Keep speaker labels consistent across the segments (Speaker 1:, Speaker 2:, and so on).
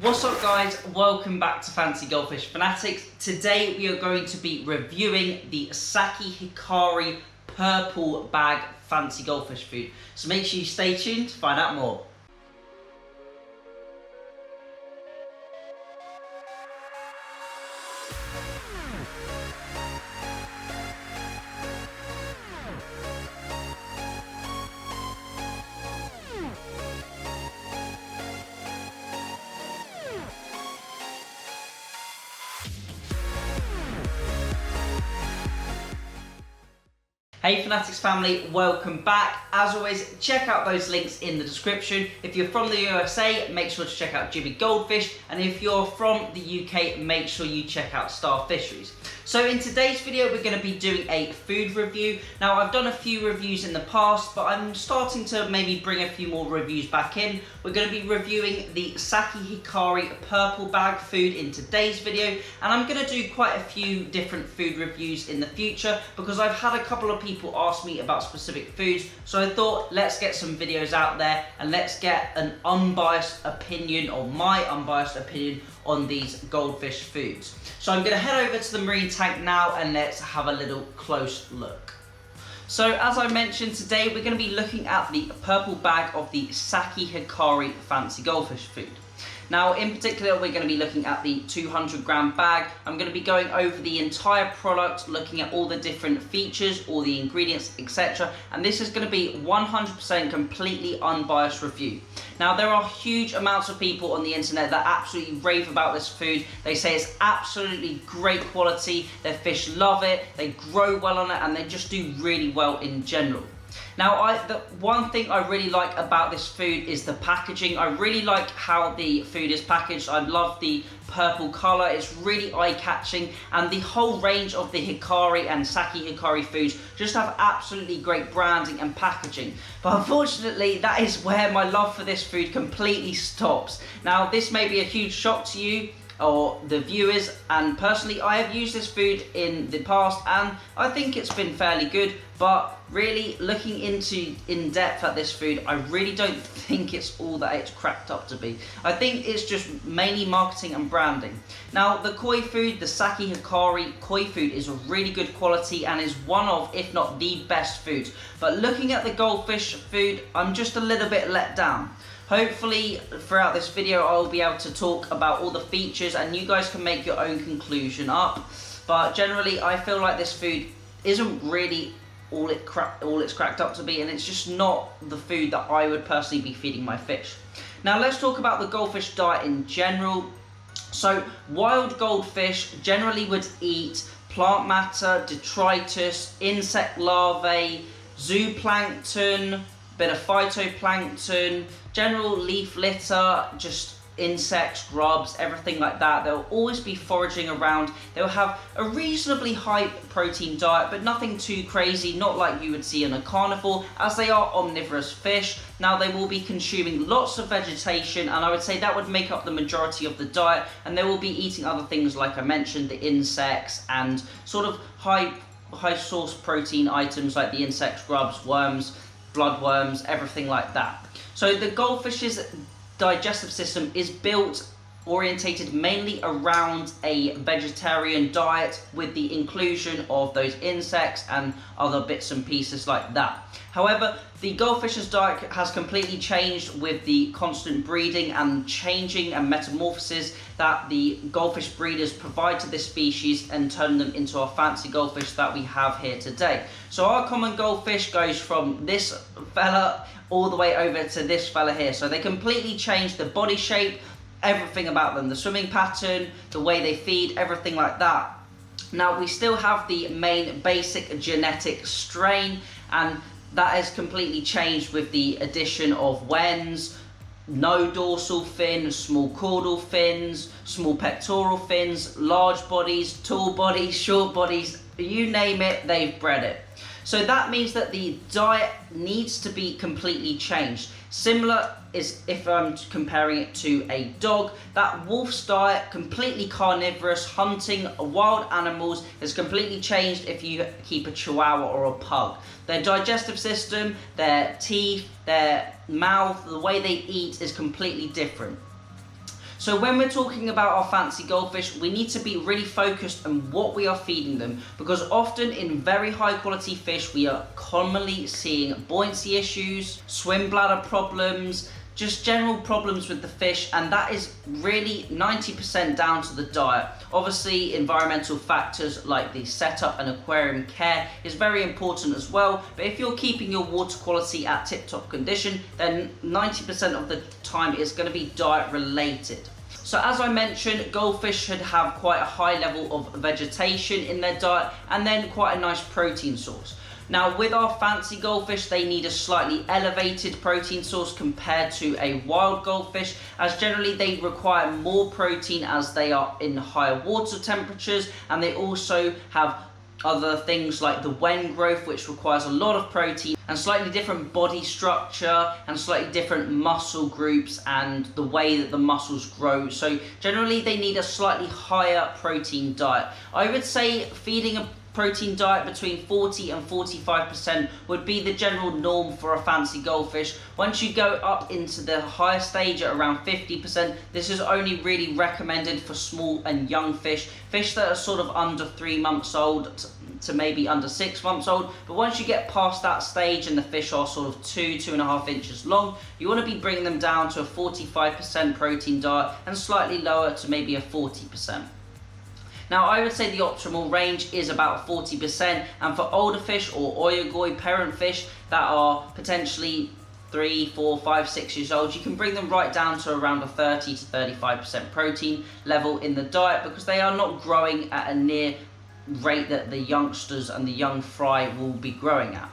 Speaker 1: What's up guys, welcome back to Fancy Goldfish Fanatics. Today we are going to be reviewing the Saki Hikari Purple Bag Fancy Goldfish food. So make sure you stay tuned to find out more. Hey Fanatics family, welcome back. As always, check out those links in the description. If you're from the USA, make sure to check out Jimmy Goldfish, and if you're from the UK, make sure you check out Star Fisheries. So in today's video, we're going to be doing a food review. Now I've done a few reviews in the past, but I'm starting to maybe bring a few more reviews back in. We're going to be reviewing the Saki Hikari Purple Bag food in today's video, and I'm going to do quite a few different food reviews in the future because I've had a couple of people ask me about specific foods, so I thought let's get some videos out there and let's get an unbiased opinion, or my unbiased opinion, on these goldfish foods. So I'm going to head over to the marine tank now and let's have a little close look. So as I mentioned, today we're going to be looking at the purple bag of the Saki Hikari Fancy Goldfish food. Now in particular we're going to be looking at the 200-gram bag. I'm going to be going over the entire product, looking at all the different features, all the ingredients, etc. And this is going to be 100% completely unbiased review. Now there are huge amounts of people on the internet that absolutely rave about this food. They say it's absolutely great quality, their fish love it, they grow well on it, and they just do really well in general. Now, the one thing I really like about this food is the packaging. I really like how the food is packaged. I love the purple colour, it's really eye-catching, and the whole range of the Hikari and Saki Hikari foods just have absolutely great branding and packaging. But unfortunately, that is where my love for this food completely stops. Now, this may be a huge shock to you, or the viewers, and personally I have used this food in the past and I think it's been fairly good, but really looking into in depth at this food, I really don't think it's all that it's cracked up to be. I think it's just mainly marketing and branding. Now the koi food, the Saki Hikari koi food, is a really good quality and is one of, if not the best foods. But looking at the goldfish food, I'm just a little bit let down. Hopefully throughout this video I'll be able to talk about all the features and you guys can make your own conclusion up. But generally I feel like this food isn't really all it's cracked up to be, and it's just not the food that I would personally be feeding my fish. Now let's talk about the goldfish diet in general. So wild goldfish generally would eat plant matter, detritus, insect larvae, zooplankton, bit of phytoplankton, general leaf litter, just insects, grubs, everything like that. They'll always be foraging around. They'll have a reasonably high protein diet, but nothing too crazy, not like you would see in a carnivore, as they are omnivorous fish. Now they will be consuming lots of vegetation, and I would say that would make up the majority of the diet, and they will be eating other things like I mentioned, the insects and sort of high source protein items like the insects, grubs, worms, bloodworms, everything like that. So the goldfish's digestive system is orientated mainly around a vegetarian diet with the inclusion of those insects and other bits and pieces like that. However, the goldfish's diet has completely changed with the constant breeding and changing and metamorphosis that the goldfish breeders provide to this species and turn them into our fancy goldfish that we have here today. So our common goldfish goes from this fella all the way over to this fella here. So they completely change the body shape, everything about them, the swimming pattern, the way they feed, everything like that. Now we still have the main basic genetic strain, and that has completely changed with the addition of wens, no dorsal fin, small caudal fins, small pectoral fins, large bodies, tall bodies, short bodies, you name it, they've bred it. So that means that the diet needs to be completely changed. Similar is if I'm comparing it to a dog, that wolf's diet, completely carnivorous, hunting wild animals, is completely changed if you keep a chihuahua or a pug. Their digestive system, their teeth, their mouth, the way they eat is completely different. So when we're talking about our fancy goldfish, we need to be really focused on what we are feeding them, because often in very high quality fish, we are commonly seeing buoyancy issues, swim bladder problems, just general problems with the fish, and that is really 90% down to the diet. Obviously, environmental factors like the setup and aquarium care is very important as well, but if you're keeping your water quality at tip-top condition, then 90% of the time it's going to be diet related. So as I mentioned, goldfish should have quite a high level of vegetation in their diet and then quite a nice protein source. Now with our fancy goldfish, they need a slightly elevated protein source compared to a wild goldfish, as generally they require more protein as they are in higher water temperatures, and they also have other things like the wen growth, which requires a lot of protein, and slightly different body structure and slightly different muscle groups and the way that the muscles grow. So generally they need a slightly higher protein diet. I would say feeding a protein diet between 40 and 45% would be the general norm for a fancy goldfish. Once you go up into the higher stage at around 50%, this is only really recommended for small and young fish that are sort of under 3 months old to maybe under 6 months old. But once you get past that stage and the fish are sort of 2.5 inches long, you want to be bringing them down to a 45% protein diet and slightly lower to maybe a 40%. Now I would say the optimal range is about 40%, and for older fish or oyagoi parent fish that are potentially 3, 4, 5, 6 years old, you can bring them right down to around a 30 to 35% protein level in the diet, because they are not growing at a near rate that the youngsters and the young fry will be growing at.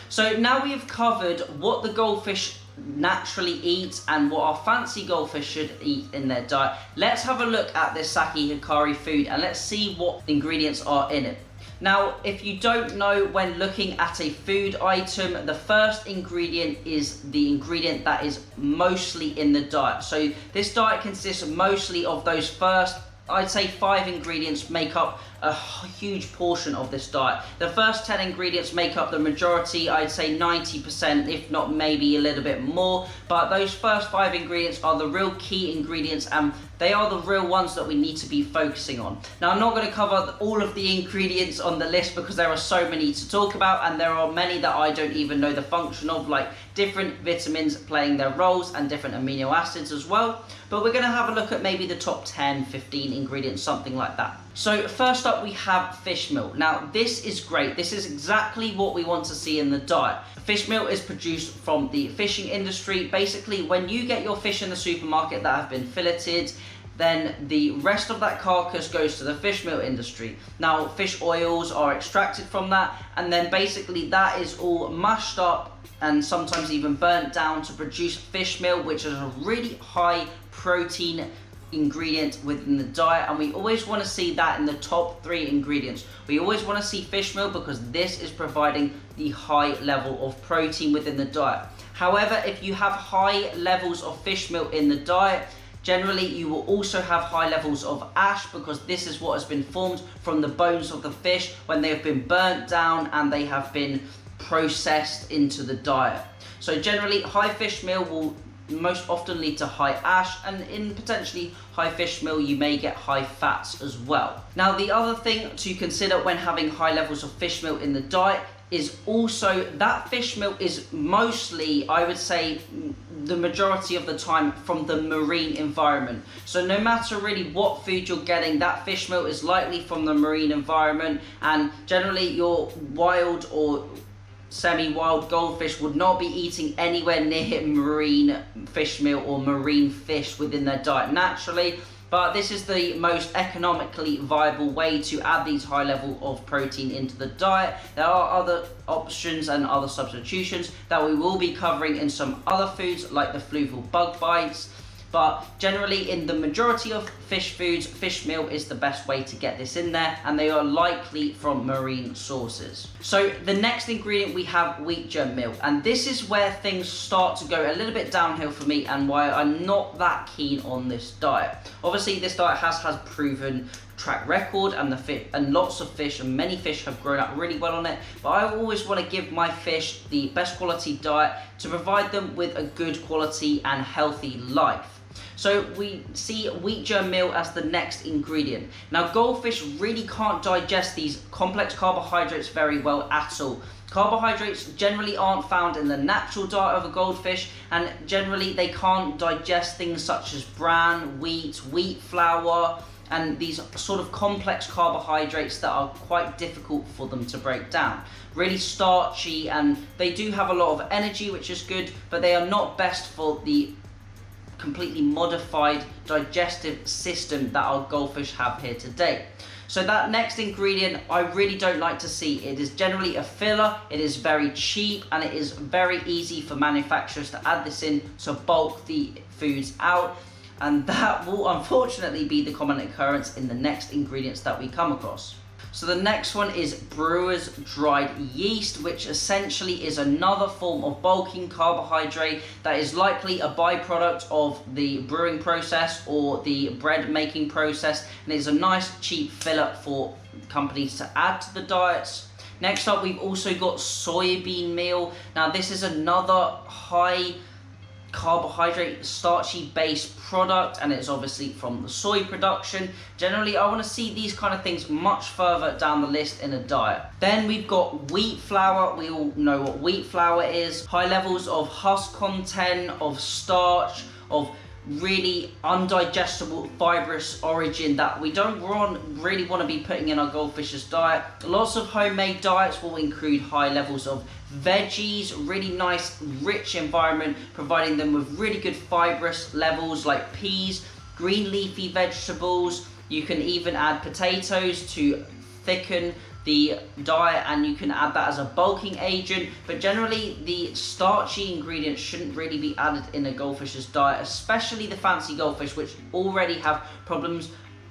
Speaker 1: So now we have covered what the goldfish naturally eat and what our fancy goldfish should eat in their diet. Let's have a look at this Saki Hikari food and let's see what ingredients are in it. Now, if you don't know, when looking at a food item, the first ingredient is the ingredient that is mostly in the diet. So this diet consists mostly of those first, I'd say 5 ingredients make up a huge portion of this diet. The first 10 ingredients make up the majority, I'd say 90%, if not maybe a little bit more, but those first 5 ingredients are the real key ingredients, and they are the real ones that we need to be focusing on. Now, I'm not going to cover all of the ingredients on the list because there are so many to talk about, and there are many that I don't even know the function of, like different vitamins playing their roles and different amino acids as well. But we're going to have a look at maybe the top 10, 15 ingredients, something like that. So first up we have fish meal. Now this is great. This is exactly what we want to see in the diet. Fish meal is produced from the fishing industry. Basically, when you get your fish in the supermarket that have been filleted, then the rest of that carcass goes to the fish meal industry. Now fish oils are extracted from that, and then basically that is all mashed up and sometimes even burnt down to produce fish meal, which is a really high protein ingredient within the diet, and we always want to see that in the top 3 ingredients. We always want to see fish meal because this is providing the high level of protein within the diet. However, if you have high levels of fish meal in the diet, generally you will also have high levels of ash, because this is what has been formed from the bones of the fish when they have been burnt down and they have been processed into the diet. So generally high fish meal will most often lead to high ash, and in potentially high fish meal you may get high fats as well. Now the other thing to consider when having high levels of fish meal in the diet is also that fish meal is mostly, I would say, the majority of the time from the marine environment. So no matter really what food you're getting, that fish meal is likely from the marine environment, and generally your wild or semi-wild goldfish would not be eating anywhere near marine fish meal or marine fish within their diet naturally. But this is the most economically viable way to add these high level of protein into the diet. There are other options and other substitutions that we will be covering in some other foods like the fluvial bug bites. But generally in the majority of fish foods, fish meal is the best way to get this in there, and they are likely from marine sources. So the next ingredient we have wheat germ meal, and this is where things start to go a little bit downhill for me and why I'm not that keen on this diet. Obviously this diet has proven track record, and lots of fish and many fish have grown up really well on it, but I always want to give my fish the best quality diet to provide them with a good quality and healthy life. So we see wheat germ meal as the next ingredient. Now goldfish really can't digest these complex carbohydrates very well at all. Carbohydrates generally aren't found in the natural diet of a goldfish, and generally they can't digest things such as bran, wheat flour, and these sort of complex carbohydrates that are quite difficult for them to break down. Really starchy, and they do have a lot of energy, which is good, but they are not best for the completely modified digestive system that our goldfish have here today. So that next ingredient I really don't like to see. It is generally a filler, it is very cheap, and it is very easy for manufacturers to add this in to bulk the foods out, and that will unfortunately be the common occurrence in the next ingredients that we come across. So the next one is brewer's dried yeast, which essentially is another form of bulking carbohydrate that is likely a byproduct of the brewing process or the bread making process, and is a nice cheap filler for companies to add to the diets. Next up, we've also got soybean meal. Now this is another high carbohydrate, starchy based product, and it's obviously from the soy production. Generally, I want to see these kind of things much further down the list in a diet. Then we've got wheat flour. We all know what wheat flour is. High levels of husk content, of starch, of really undigestible fibrous origin that we don't really want to be putting in our goldfish's diet. Lots of homemade diets will include high levels of veggies, really nice rich environment, providing them with really good fibrous levels like peas, green leafy vegetables. You can even add potatoes to thicken the diet, and you can add that as a bulking agent, but generally the starchy ingredients shouldn't really be added in a goldfish's diet, especially the fancy goldfish, which already have problems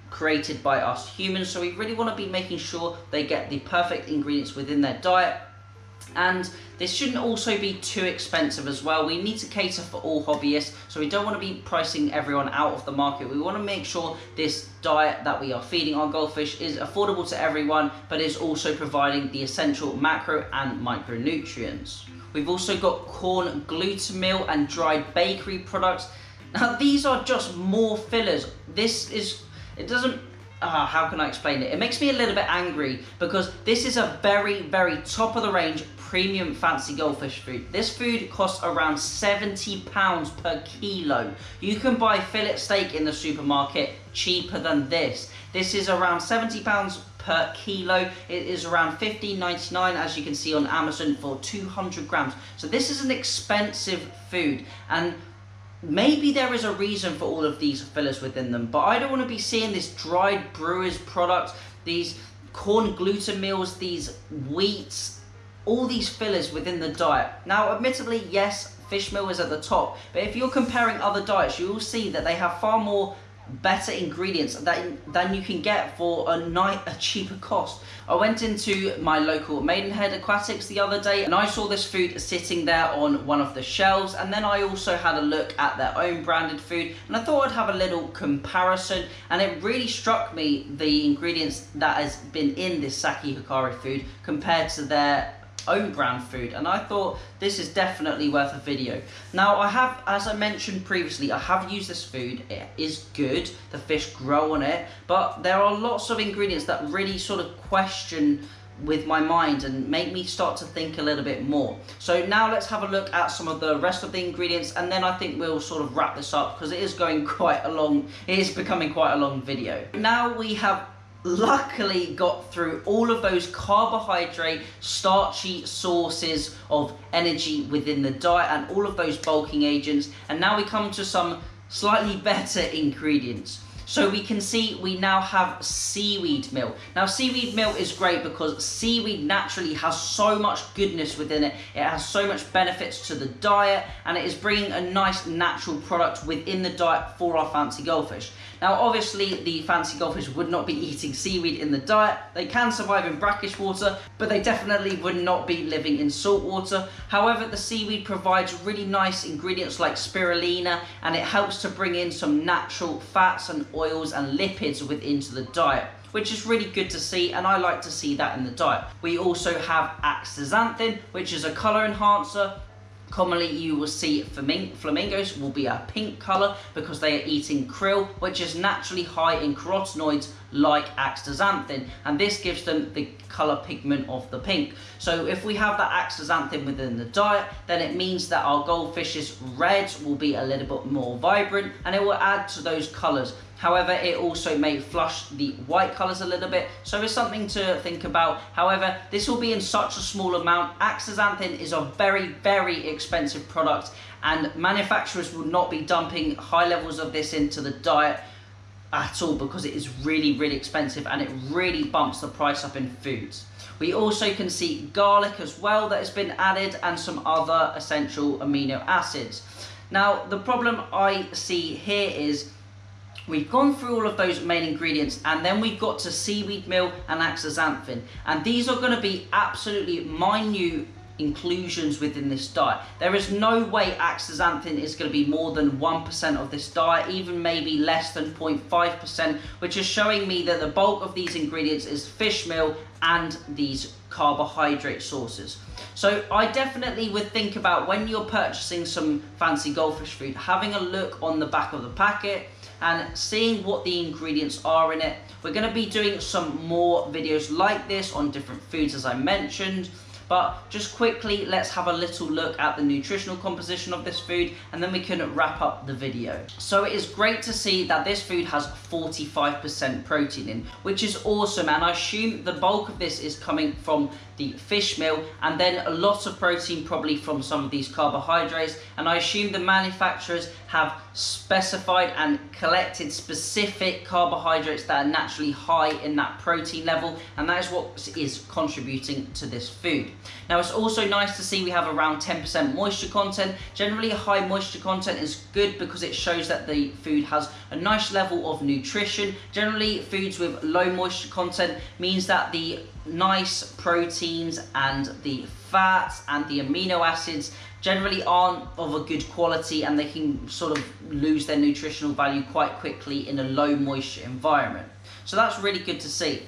Speaker 1: created by us humans. So we really want to be making sure they get the perfect ingredients within their diet. And this shouldn't also be too expensive as well. We need to cater for all hobbyists, so we don't want to be pricing everyone out of the market. We want to make sure this diet that we are feeding our goldfish is affordable to everyone, but is also providing the essential macro and micronutrients. We've also got corn gluten meal and dried bakery products. Now these are just more fillers. How can I explain it? It makes me a little bit angry because this is a very, very top of the range premium fancy goldfish food. This food costs around £70 per kilo. You can buy fillet steak in the supermarket cheaper than this. This is around £70 per kilo. It is around $15.99 as you can see on Amazon for 200 grams. So this is an expensive food, and maybe there is a reason for all of these fillers within them, but I don't want to be seeing this dried brewer's products, these corn gluten meals, these wheats, all these fillers within the diet. Now, admittedly, yes, fish meal is at the top, but if you're comparing other diets, you will see that they have far more better ingredients than you can get for a cheaper cost. I went into my local Maidenhead Aquatics the other day, and I saw this food sitting there on one of the shelves, and then I also had a look at their own branded food, and I thought I'd have a little comparison, and it really struck me the ingredients that has been in this Saki Hikari food compared to their own brand food, and I thought this is definitely worth a video. Now I have, as I mentioned previously, I have used this food. It is good, the fish grow on it, but there are lots of ingredients that really sort of question with my mind and make me start to think a little bit more. So now let's have a look at some of the rest of the ingredients, and then I think we'll sort of wrap this up because it is becoming quite a long video. Now we have luckily got through all of those carbohydrate, starchy sources of energy within the diet and all of those bulking agents, and now we come to some slightly better ingredients. So we can see we now have seaweed meal. Now seaweed meal is great because seaweed naturally has so much goodness within it. It has so much benefits to the diet, and it is bringing a nice natural product within the diet for our fancy goldfish. Now obviously the fancy goldfish would not be eating seaweed in the diet. They can survive in brackish water, but they definitely would not be living in salt water. However, the seaweed provides really nice ingredients like spirulina, and it helps to bring in some natural fats and oils and lipids within the diet, which is really good to see, and I like to see that in the diet. We also have astaxanthin, which is a color enhancer, Commonly you will see flamingos will be a pink colour because they are eating krill, which is naturally high in carotenoids like astaxanthin, and this gives them the colour pigment of the pink. So if we have that astaxanthin within the diet, then it means that our goldfish's reds will be a little bit more vibrant and it will add to those colours. However, it also may flush the white colours a little bit, so it's something to think about. However, this will be in such a small amount. Astaxanthin is a very, very expensive product, and manufacturers will not be dumping high levels of this into the diet at all because it is really, really expensive and it really bumps the price up in foods. We also can see garlic as well that has been added, and some other essential amino acids. Now, the problem I see here is we've gone through all of those main ingredients, and then we've got to seaweed meal and astaxanthin, and these are going to be absolutely minute inclusions within this diet. There is no way astaxanthin is going to be more than 1% of this diet, even maybe less than 0.5%, which is showing me that the bulk of these ingredients is fish meal and these carbohydrate sources. So I definitely would think about, when you're purchasing some fancy goldfish food, having a look on the back of the packet and seeing what the ingredients are in it. We're going to be doing some more videos like this on different foods, as I mentioned. But just quickly, let's have a little look at the nutritional composition of this food, and then we can wrap up the video. So it is great to see that this food has 45% protein in, which is awesome, and I assume the bulk of this is coming from the fish meal, and then a lot of protein probably from some of these carbohydrates, and I assume the manufacturers have specified and collected specific carbohydrates that are naturally high in that protein level, and that is what is contributing to this food. Now, it's also nice to see we have around 10% moisture content. Generally, a high moisture content is good because it shows that the food has a nice level of nutrition. Generally, foods with low moisture content means that the nice proteins and the fats and the amino acids generally aren't of a good quality, and they can sort of lose their nutritional value quite quickly in a low moisture environment. So that's really good to see.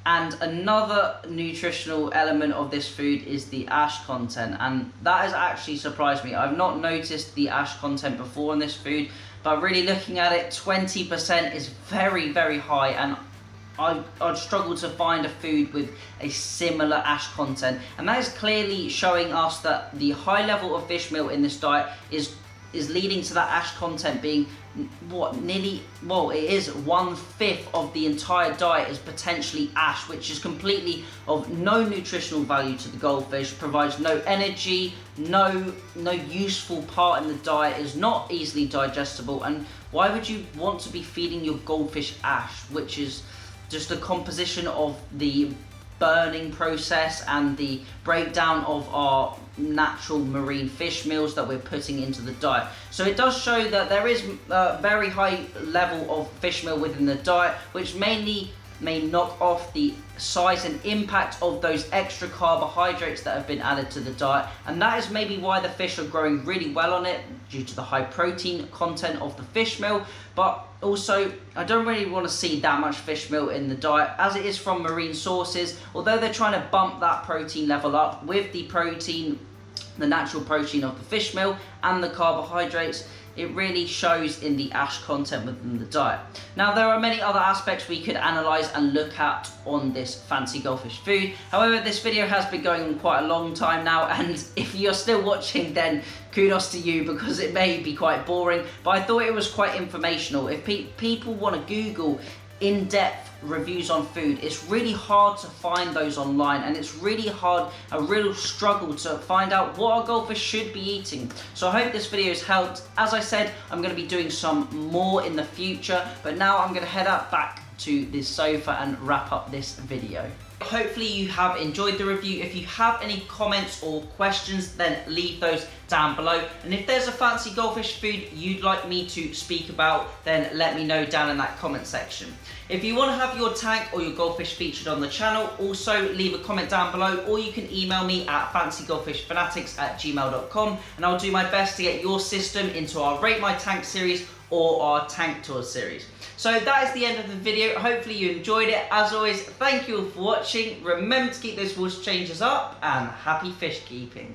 Speaker 1: And another nutritional element of this food is the ash content, and that has actually surprised me. I've not noticed the ash content before in this food, but really looking at it, 20% is very, very high, and I'd struggle to find a food with a similar ash content, and that is clearly showing us that the high level of fish meal in this diet is leading to that ash content being it is 1/5 of the entire diet is potentially ash, which is completely of no nutritional value to the goldfish, provides no energy, no useful part in the diet, is not easily digestible. And why would you want to be feeding your goldfish ash, which is just a composition of the burning process and the breakdown of our natural marine fish meals that we're putting into the diet. So it does show that there is a very high level of fish meal within the diet, which mainly may knock off the size and impact of those extra carbohydrates that have been added to the diet, and that is maybe why the fish are growing really well on it, due to the high protein content of the fish meal. But also, I don't really want to see that much fish meal in the diet, as it is from marine sources. Although they're trying to bump that protein level up with the protein, the natural protein of the fish meal and the carbohydrates, it really shows in the ash content within the diet. Now, there are many other aspects we could analyse and look at on this fancy goldfish food. However, this video has been going on quite a long time now, and if you're still watching, then kudos to you, because it may be quite boring, but I thought it was quite informational. If people want to Google in-depth reviews on food, it's really hard to find those online, and it's really hard, a real struggle to find out what our goldfish should be eating. So I hope this video has helped. As I said, I'm going to be doing some more in the future, but now I'm going to head up back to this sofa and wrap up this video. Hopefully you have enjoyed the review. If you have any comments or questions, then leave those down below. And if there's a fancy goldfish food you'd like me to speak about, then let me know down in that comment section. If you want to have your tank or your goldfish featured on the channel, also leave a comment down below, or you can email me at fancygoldfishfanatics@gmail.com, and I'll do my best to get your system into our Rate My Tank series or our Tank Tour series. So that is the end of the video. Hopefully you enjoyed it. As always, thank you all for watching. Remember to keep those water changes up, and happy fish keeping.